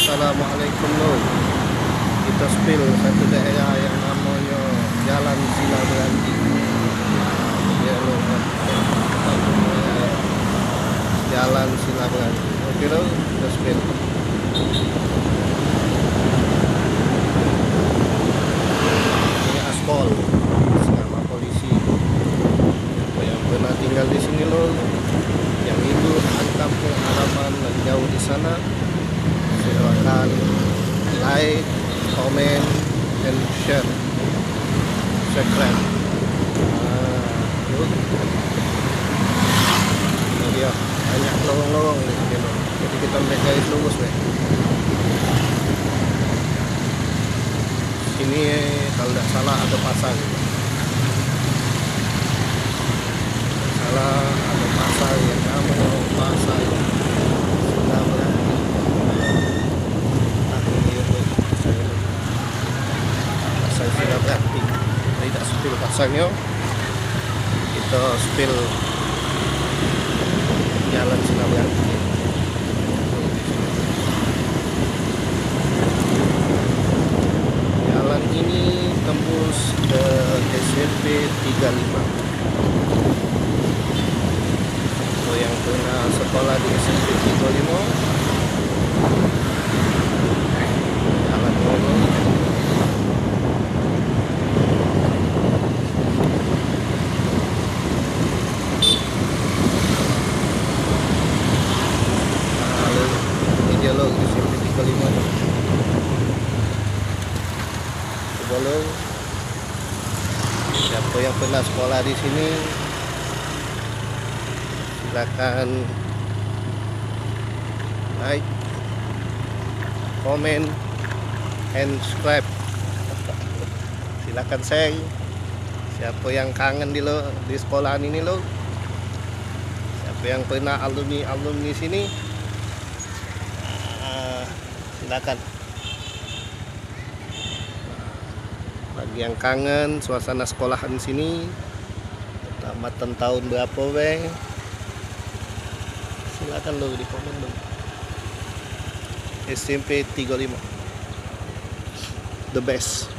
Assalamualaikum lo. Kita spill satu daerah yang namanya Jalan Sila Beranti. Ya lo, Jalan Sila Beranti. Oke lo, kita spill. Ini aspal sama polisi. Yang pernah tinggal di sini lo, yang itu kampung halaman jauh di sana. Silakan like, comment, and share. Subscribe. Ini dia banyak lorong-lorong nih, gitu. Jadi kita garis lurus nih. Sini kalau tidak salah ada pasar. Salah ada pasar yang namanya pasar. Sila Beranti. Tidak spill pasarnya, kita spill Jalan Sila Beranti. Jalan ini tembus ke SMP 35. Untuk yang pernah sekolah di SMP 35, jalan ini dialog di SMP 35. Boleh, siapa yang pernah sekolah di sini silakan like, comment, and subscribe. Silakan share. Siapa yang kangen di sekolahan ini lo, siapa yang pernah alumni sini, silakan. Bagi yang kangen suasana sekolahan sini, tamatan tahun berapa weh, silakan lo di komen lo. SMP 35 the best.